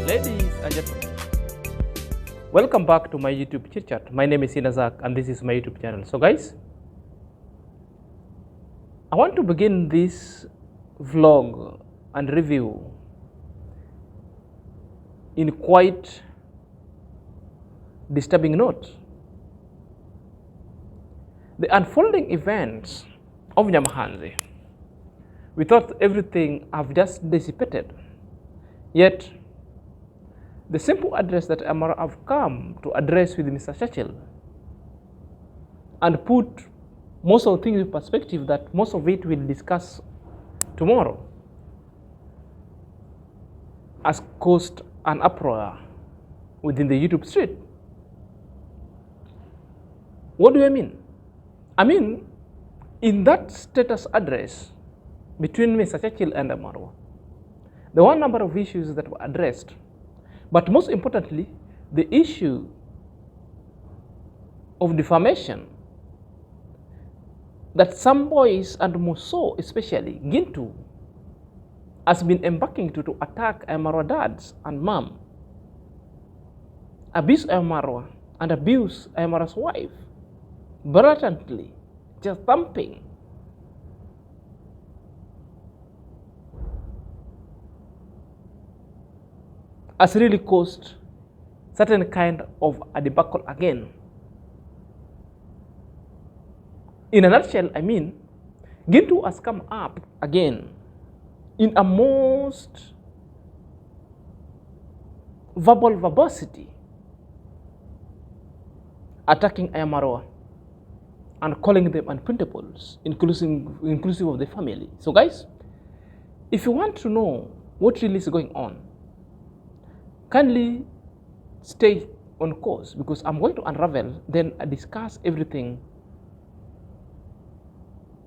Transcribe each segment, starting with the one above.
Ladies and gentlemen, welcome back to my YouTube chit chat. My name is Inazak and this is my YouTube channel. So guys, I want to begin this vlog and review in quite disturbing note. The unfolding events of Nyamahanzi, we thought everything have just dissipated, yet the simple address that IAM-MARWA have come to address with Mr. Cecil and put most of the things in perspective that most of it we'll discuss tomorrow has caused an uproar within the YouTube street. What do I mean? I mean, in that status address between Mr. Cecil and IAM-MARWA, there were a number of issues that were addressed. But most importantly, the issue of defamation that some boys, and more so especially Gintu, has been embarking to attack IAM-MARWA dads and mom, abuse IAM-MARWA and abuse IAM-MARWA's wife, blatantly, just thumping. Has really caused certain kind of a debacle again. In a nutshell, I mean, Gintu has come up again in a most verbal verbosity, attacking IAM-MARWA and calling them unprintables, inclusive of the family. So guys, if you want to know what really is going on, kindly stay on course, because I'm going to unravel, then discuss everything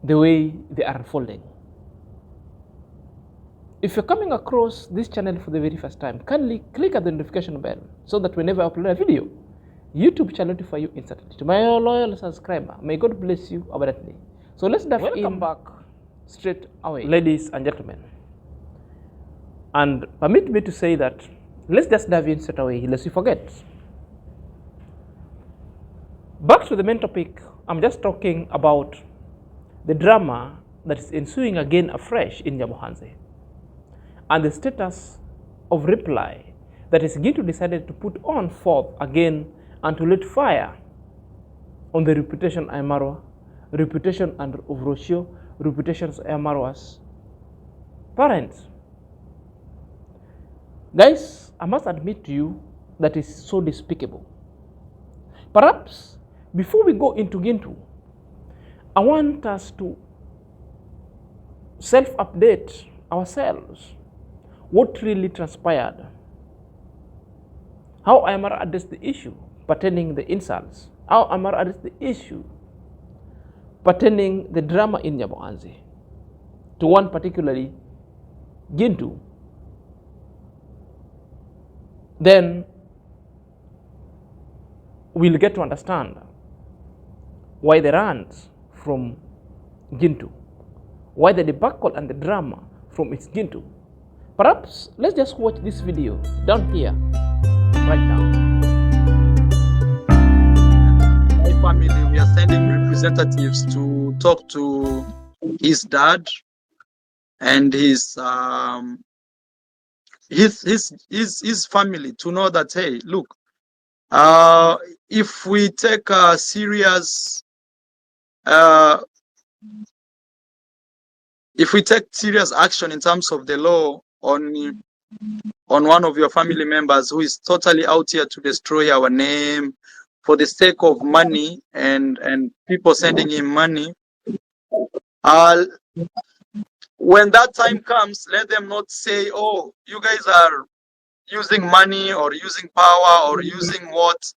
the way they are unfolding. If you're coming across this channel for the very first time, kindly click at the notification bell so that whenever I upload a video, YouTube shall notify you instantly. To my loyal subscriber, may God bless you abundantly. So let's dive in. Welcome back straight away, ladies and gentlemen. And permit me to say that let's just dive in straight away, lest we forget. Back to the main topic, I'm just talking about the drama that is ensuing again afresh in Nyamahanzi, and the status of reply that is Gintu decided to put on forth again and to let fire on the reputation of IAM-MARWA, reputation of Rocio, reputations of IAM-MARWA's parents. Guys, I must admit to you that is so despicable. Perhaps before we go into Gintu, I want us to self-update ourselves. What really transpired? How IAM-MARWA addressed the issue pertaining the insults? How IAM-MARWA addressed the issue pertaining the drama in Nyamahanzi to one particularly Gintu? Then we'll get to understand why the rant from Gintu, why the debacle and the drama from its Gintu. Perhaps let's just watch this video down here right now. My family, we are sending representatives to talk to his dad and his family to know that, hey, look, if we take serious action in terms of the law on one of your family members who is totally out here to destroy our name for the sake of money and people sending him money, when that time comes, let them not say, oh, you guys are using money or using power or using what,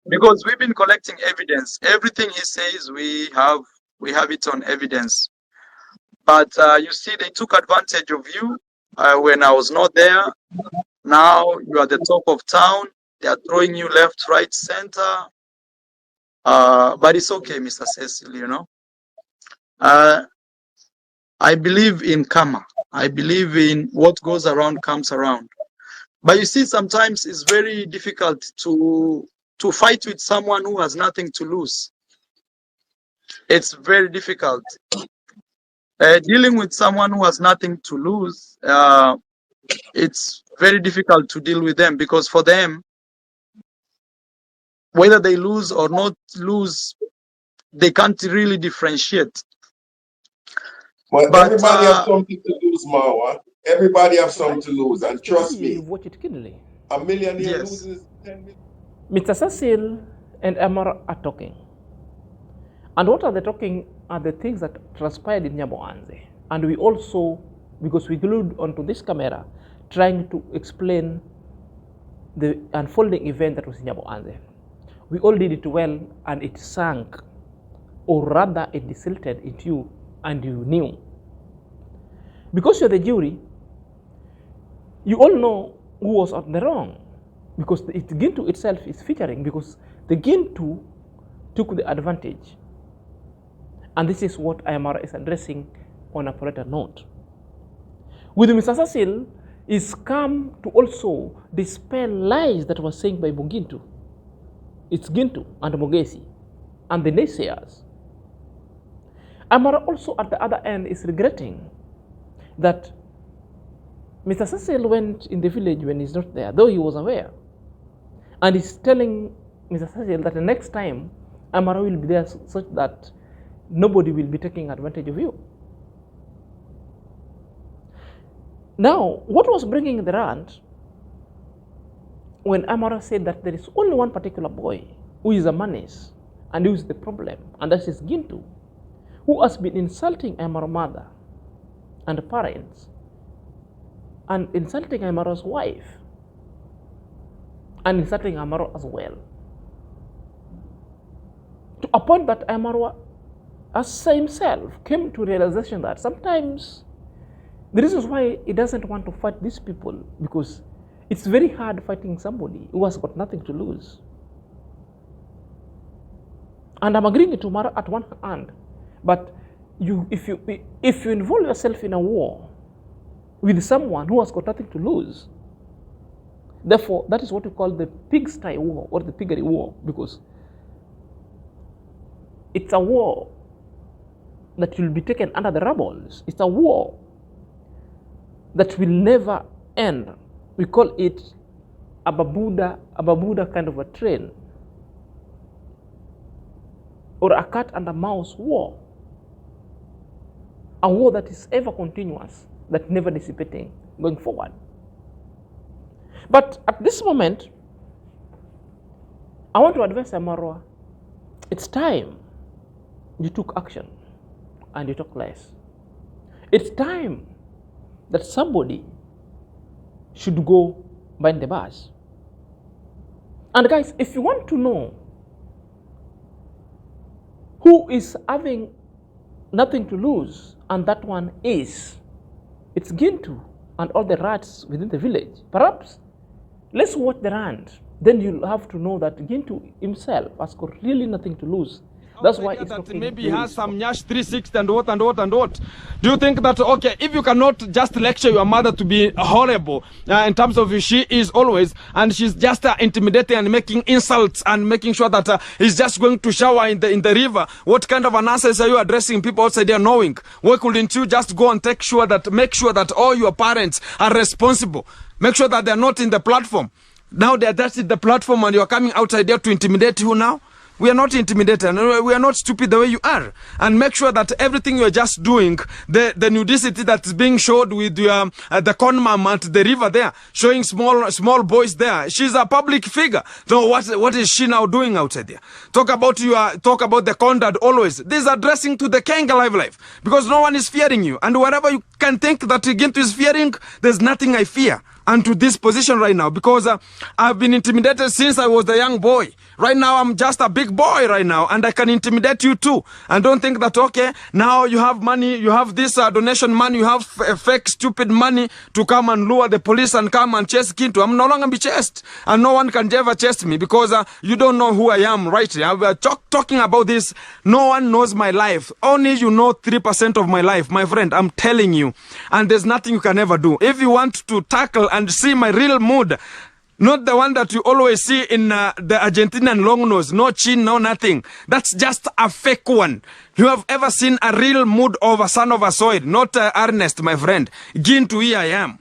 because we've been collecting evidence. Everything he says, we have it on evidence. But you see, they took advantage of you when I was not there. Now you are the top of town. They are throwing you left, right, center. But it's okay, Mr. Cecil, you know. I believe in karma. I believe in what goes around comes around. But you see, sometimes it's very difficult to fight with someone who has nothing to lose. It's very difficult. Dealing with someone who has nothing to lose, it's very difficult to deal with them, because for them, whether they lose or not lose, they can't really differentiate. Well, everybody have something to lose, Marwa. Everybody have something to lose, and trust me, watch it keenly. A millionaire Yes. loses 10 million. Mr. Cecil and Amara are talking. And what are they talking are the things that transpired in Nyabohanze. And we also, because we glued onto this camera, trying to explain the unfolding event that was in Nyabohanze. We all did it well, and it sank, or rather it desilted into you, and you knew. Because you're the jury, you all know who was on the wrong, because the Gintu itself is featuring, because the Gintu took the advantage. And this is what IAM-MARWA is addressing on a politer note. With Mr. Cecil is come to also dispel lies that were saying by Gintu. It's Gintu and Mogesi and the naysayers. IAM-MARWA also at the other end is regretting that Mr. Cecil went in the village when he's not there, though he was aware. And he's telling Mr. Cecil that the next time IAM-MARWA will be there such that nobody will be taking advantage of you. Now, what was bringing the rant when IAM-MARWA said that there is only one particular boy who is a menace and who is the problem, and that is Gintu, who has been insulting IAM-MARWA mother and parents, and insulting IAM-MARWA's wife, and insulting IAM-MARWA as well. To a point that IAM-MARWA as himself came to realization that sometimes the reason why he doesn't want to fight these people, because it's very hard fighting somebody who has got nothing to lose. And I'm agreeing to Mara at one hand, but if you involve yourself in a war with someone who has got nothing to lose, therefore that is what we call the pigsty war or the piggery war, because it's a war that will be taken under the rubbles. It's a war that will never end. We call it a babuda kind of a train, or a cat and a mouse war. A war that is ever continuous, that never dissipating going forward. But at this moment, I want to advise IAM-MARWA, it's time you took action and you talk less. It's time that somebody should go behind the bars. And guys, if you want to know who is having nothing to lose, and that one is, it's Gintu and all the rats within the village. Perhaps let's watch the rant. Then you'll have to know that Gintu himself has got really nothing to lose. That's why it's that maybe he has some Nyash 360 and what and what and what. Do you think that, okay, if you cannot just lecture your mother to be horrible in terms of she is always, and she's just intimidating and making insults and making sure that he's just going to shower in the river, what kind of an answers are you addressing people outside there knowing? Why couldn't you just go and make sure that all your parents are responsible? Make sure that they're not in the platform. Now they're just in the platform and you're coming outside there to intimidate you now? We are not intimidated, and we are not stupid the way you are. And make sure that everything you're just doing, the nudicity that's being showed with your, the con mom at the river there, showing small boys there. She's a public figure. So what is she now doing outside there? Talk about the con dad always. This is addressing to the Kenga life, because no one is fearing you. And wherever you can think that Gintu is fearing, there's nothing I fear. And to this position right now, because I've been intimidated since I was a young boy. Right now, I'm just a big boy right now, and I can intimidate you too. And don't think that, okay, now you have money, you have this donation money, you have fake stupid money to come and lure the police and come and chase Gintu. I'm no longer be chased, and no one can ever chase me because you don't know who I am, right? We're talking about this. No one knows my life. Only you know 3% of my life, my friend. I'm telling you. And there's nothing you can ever do. If you want to tackle and see my real mood, not the one that you always see in the Argentinian long nose, no chin, no nothing. That's just a fake one. You have ever seen a real mood of a son of a soil, not Ernest, my friend. Gintu, here I am.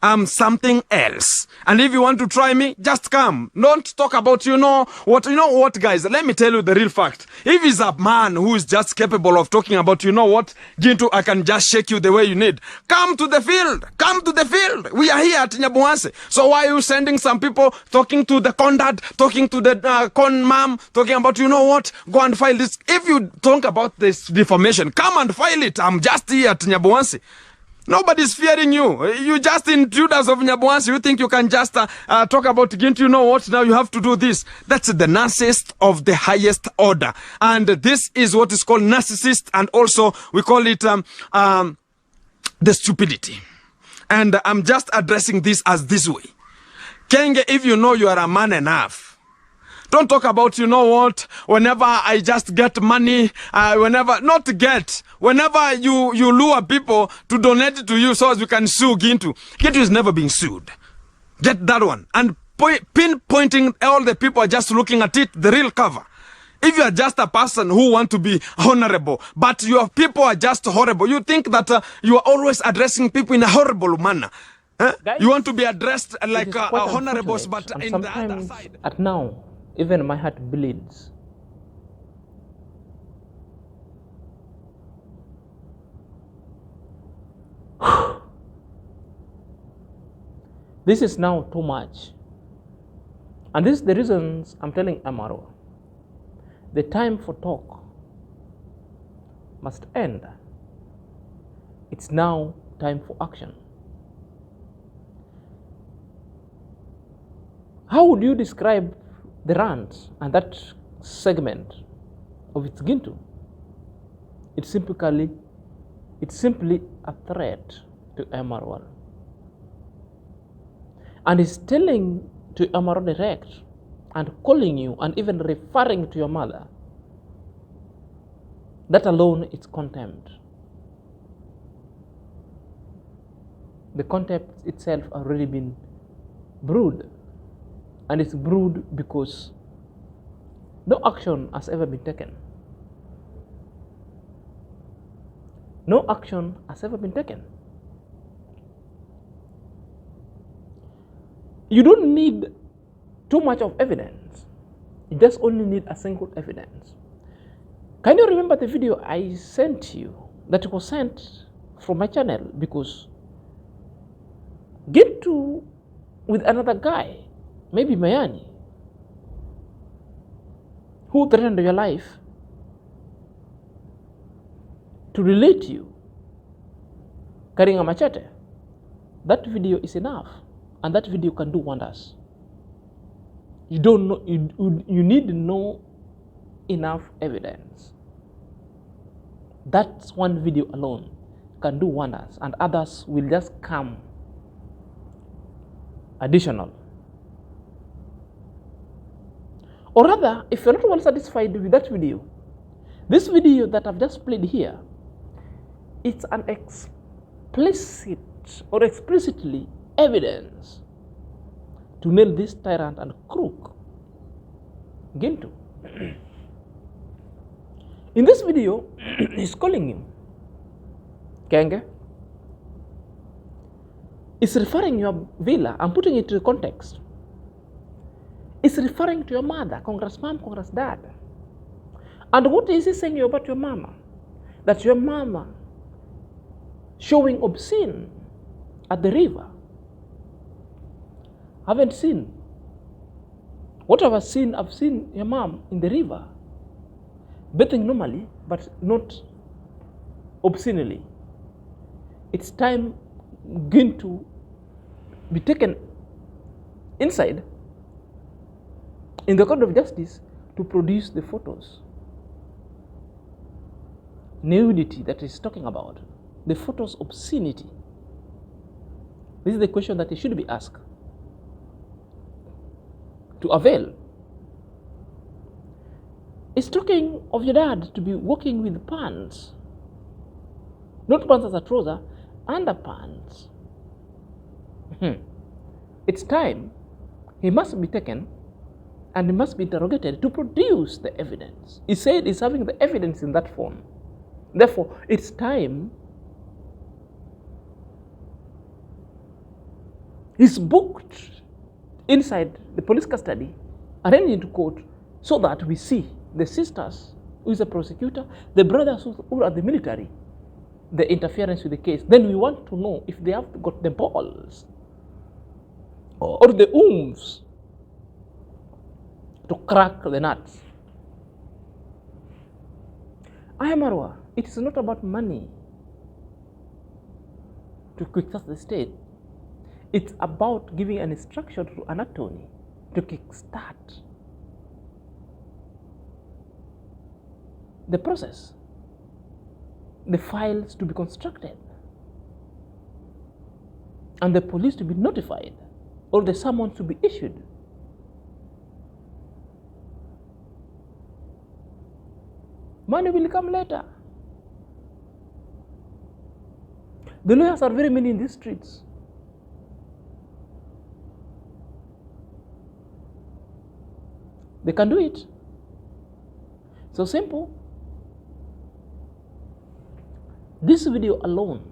I'm something else. And if you want to try me, just come. Don't talk about, you know what, guys? Let me tell you the real fact. If he's a man who is just capable of talking about, you know what, Gintu, I can just shake you the way you need. Come to the field. Come to the field. We are here at Nyabuhanse. So why are you sending some people talking to the con dad, talking to the con mom, talking about, you know what, go and file this. If you talk about this defamation, come and file it. I'm just here at Nyabuhanse. Nobody's fearing you. You just intruders of Nyabuhanse. You think you can just talk about Gintu. You know what? Now you have to do this. That's the narcissist of the highest order. And this is what is called narcissist. And also we call it the stupidity. And I'm just addressing this as this way. Kenge, if you know you are a man enough, don't talk about, you know what, whenever I just get money, whenever you lure people to donate to you so as you can sue Gintu. Gintu is never being sued. Get that one. And pinpointing all the people are just looking at it, the real cover. If you are just a person who want to be honorable, but your people are just horrible, you think that you are always addressing people in a horrible manner. Guys, you want to be addressed like honorables, but in the other side. At now, even my heart bleeds. This is now too much. And this is the reasons I'm telling IAM-MARWA. The time for talk must end. It's now time for action. How would you describe the rant and that segment of ITSGUNTU? It's simply a threat to IAM-MARWA. And it's telling to IAM-MARWA direct and calling you and even referring to your mother. That alone is contempt. The contempt itself already been brewed. And it's brewed because no action has ever been taken. No action has ever been taken. You don't need too much of evidence. You just only need a single evidence. Can you remember the video I sent you that was sent from my channel? Because Gintu with another guy, maybe Mayani, who threatened your life to relate you carrying a machete. That video is enough, and that video can do wonders. You don't know, you need to know enough evidence. That one video alone can do wonders, and others will just come additional. Or rather, if you're not well satisfied with that video, this video that I've just played here, it's an explicit or explicitly evidence to nail this tyrant and crook, Gintu. In this video, he's calling him Kenge. It's referring your villa. I'm putting it into context. It's referring to your mother, Congress mom, Congress dad. And what is he saying about your mama? That your mama showing obscene at the river. Haven't seen. What have I seen? I've seen your mom in the river, bathing normally, but not obscenely. It's time Gintu be taken inside in the court of justice to produce the photos. Nudity that he's talking about, the photos' obscenity. This is the question that he should be asked to avail. He's talking of your dad to be walking with pants, not pants as a trouser, underpants. It's time he must be taken and he must be interrogated to produce the evidence. He said he's having the evidence in that form. Therefore, it's time he's booked inside the police custody, arraigned into court, so that we see the sisters, who is a prosecutor, the brothers who are the military, the interference with the case. Then we want to know if they have got the balls or the oomph to crack the nuts. IAM-MARWA, it is not about money to kickstart the state. It's about giving an instruction to an attorney to kickstart the process, the files to be constructed, and the police to be notified, or the summons to be issued. Money will come later. The lawyers are very many in these streets. They can do it. So simple. This video alone,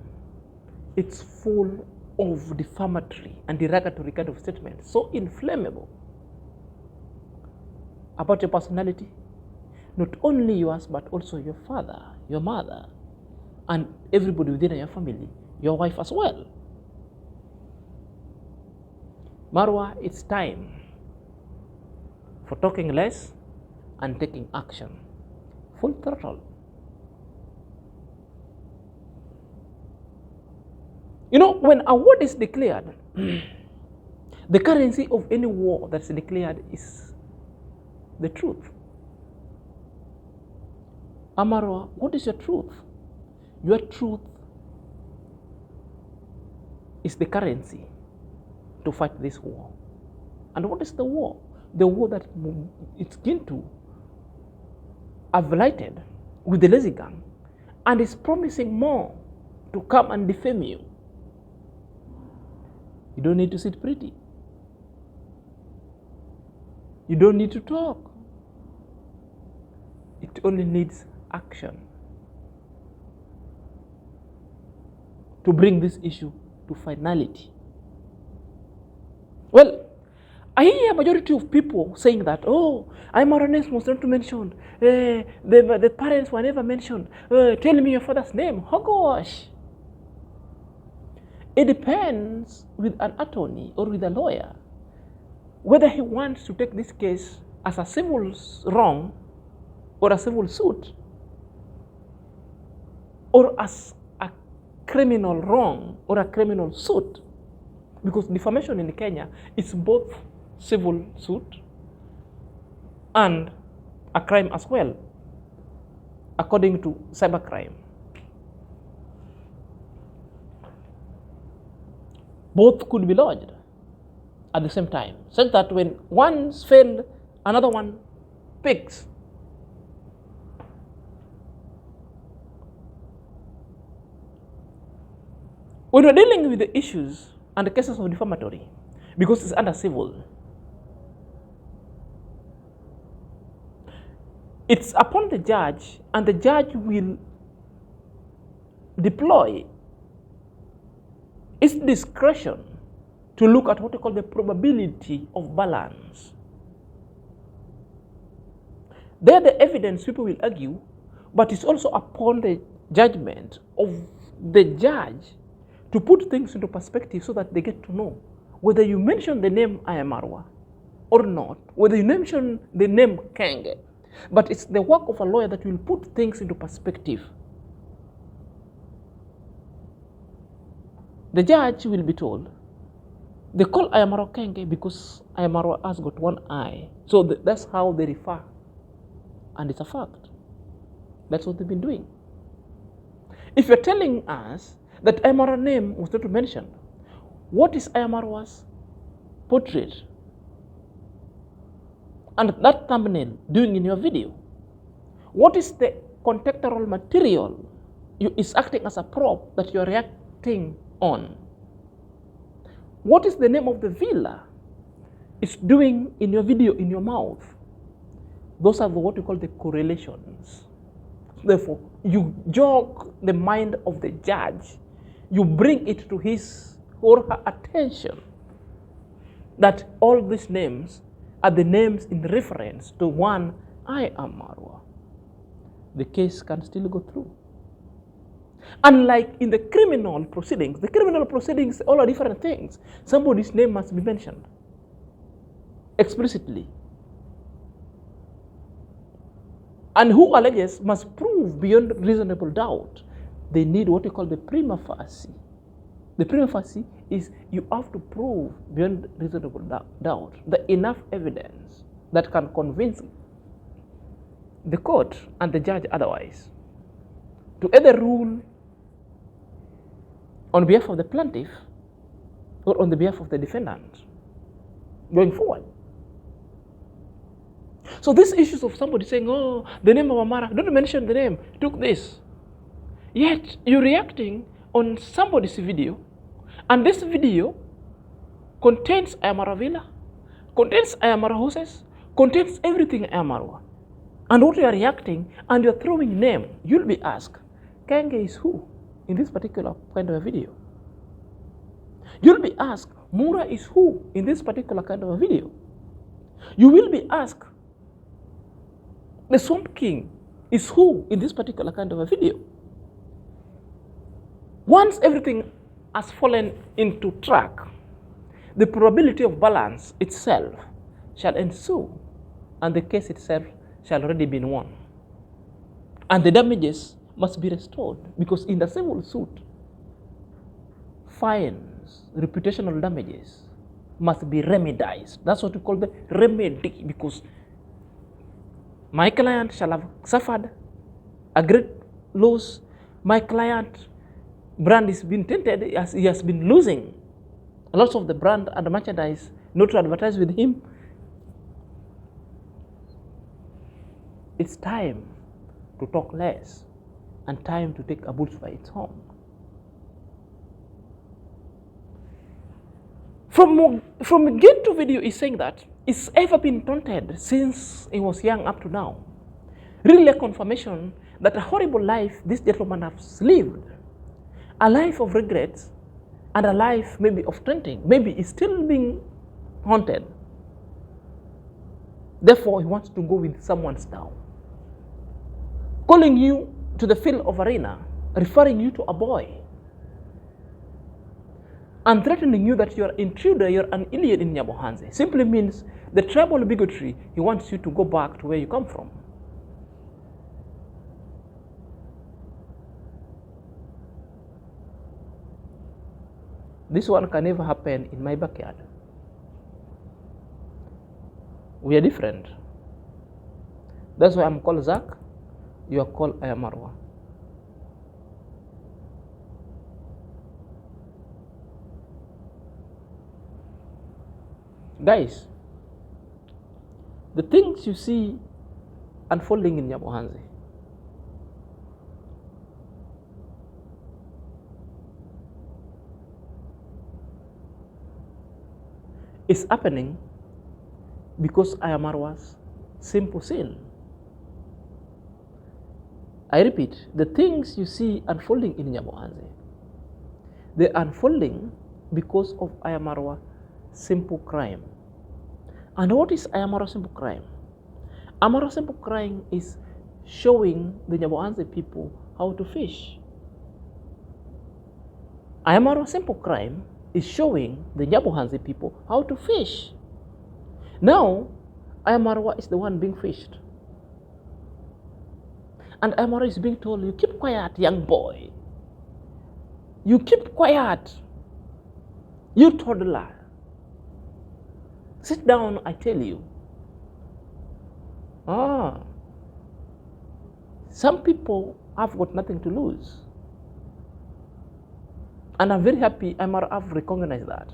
it's full of defamatory and derogatory kind of statements, so inflammable about your personality, not only yours, but also your father, your mother, and everybody within your family, your wife as well. Marwa, it's time for talking less and taking action. Full throttle. You know, when a war is declared, the currency of any war that's declared is the truth. IAM-MARWA, what is your truth? Your truth is the currency to fight this war. And what is the war? The war that it's Gintu have lighted with the lazy gang and is promising more to come and defame you. You don't need to sit pretty. You don't need to talk. It only needs action to bring this issue to finality. Well, I hear a majority of people saying that, oh, IAM-MARWA name was not mentioned. The parents were never mentioned. Tell me your father's name. Oh gosh. It depends with an attorney or with a lawyer whether he wants to take this case as a civil wrong or a civil suit, or as a criminal wrong or a criminal suit. Because defamation in Kenya is both civil suit and a crime as well, according to cybercrime. Both could be lodged at the same time, such that when one's failed, another one picks. When we're dealing with the issues and the cases of defamatory, because it's under civil, it's upon the judge, and the judge will deploy its discretion to look at what we call the probability of balance. There, the evidence, people will argue, but it's also upon the judgment of the judge to put things into perspective so that they get to know whether you mention the name IAM-MARWA or not, whether you mention the name Kenge. But it's the work of a lawyer that will put things into perspective. The judge will be told, They call IAM-MARWA Kenge because IAM-MARWA has got one eye. So that's how they refer. And it's a fact. That's what they've been doing. If you're telling us that IAM-MARWA name was not mentioned, what is IAM-MARWA's portrait and that thumbnail doing in your video? What is the contextual material is acting as a prop that you're reacting on? What is the name of the villa is doing in your video, in your mouth? Those are what we call the correlations. Therefore, you jog the mind of the judge. You bring it to his or her attention that all these names are the names in reference to one IAM-MARWA. The case can still go through. Unlike in the criminal proceedings, all are different things. Somebody's name must be mentioned explicitly. And who alleges must prove beyond reasonable doubt. They need what we call the prima facie. The prima facie is you have to prove beyond reasonable doubt the enough evidence that can convince the court and the judge otherwise to either rule on behalf of the plaintiff or on the behalf of the defendant going forward. So these issues of somebody saying, oh, the name of Amara, don't mention the name, took this. Yet you're reacting on somebody's video, and this video contains IAM-MARWA villa, contains IAM-MARWA houses, contains everything IAM-MARWA. And what you are reacting, and you're throwing name, you'll be asked, Kenge is who in this particular kind of a video? You'll be asked, Mura is who in this particular kind of a video? You will be asked, the Swamp King is who in this particular kind of a video? Once everything has fallen into track, the probability of balance itself shall ensue, and the case itself shall already be won. And the damages must be restored, because in the civil suit, fines, reputational damages must be remedied. That's what we call the remedy, because my client shall have suffered a great loss. My client brand is being tainted, as he has been losing a lot of the brand and the merchandise not to advertise with him. It's time to talk less and time to take a bull by its horn. From Gintu video is saying that it's ever been taunted since he was young up to now. Really a confirmation that a horrible life this gentleman has lived. A life of regrets and a life maybe of taunting. Maybe he's still being haunted. Therefore, he wants to go with someone's down. Calling you to the field of arena, referring you to a boy, and threatening you that you're an intruder, you're an alien in Nyabohanze, simply means the tribal bigotry. He wants you to go back to where you come from. This one can never happen in my backyard. We are different. That's why I'm called Zach. You are called IAM-MARWA. Guys, the things you see unfolding in Nyabohanze, is happening because IAM-MARWA's simple sin. I repeat, the things you see unfolding in Nyabohanze, they're unfolding because of IAM-MARWA simple crime. And what is IAM-MARWA simple crime? IAM-MARWA simple crime is showing the Nyabohanze people how to fish. IAM-MARWA simple crime is showing the Nyabohanze people how to fish. Now, IAM-MARWA is the one being fished. And IAM-MARWA is being told, you keep quiet, young boy. You keep quiet. You toddler. Sit down, I tell you. Some people have got nothing to lose. And I'm very happy I've recognized that.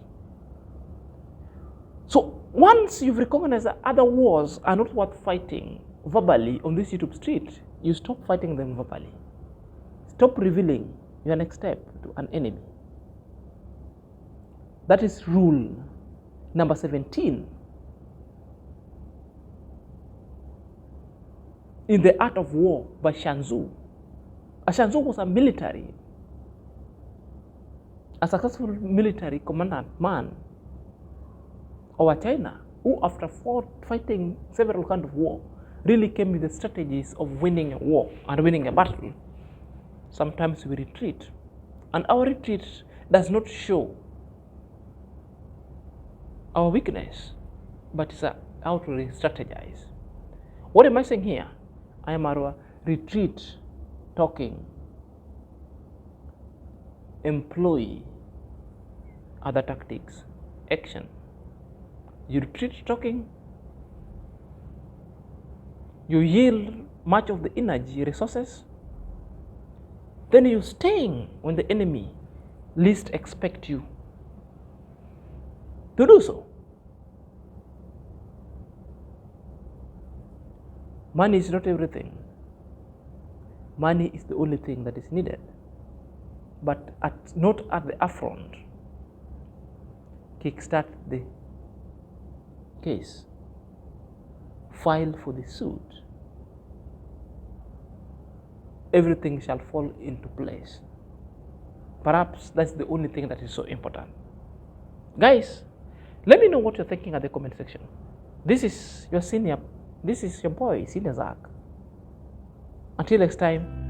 So once you've recognized that other wars are not worth fighting verbally on this YouTube street, you stop fighting them verbally. Stop revealing your next step to an enemy. That is rule number 17 in The Art of War by Shanzu. Shanzu was a successful military commandant man over China, who after fighting several kinds of war, really came with the strategies of winning a war and winning a battle. Sometimes we retreat, and our retreat does not show our weakness, but it's how to strategize. What am I saying here? IAM-MARWA, retreat, talking, employ other tactics, action. You retreat talking, you yield much of the energy, resources, then you staying when the enemy least expect you to do so. Money is not everything. Money is the only thing that is needed, but not at the upfront. Kickstart the case. File for the suit. Everything shall fall into place. Perhaps that's the only thing that is so important. Guys, let me know what you're thinking at the comment section. This is your boy, Senior Zach. Until next time,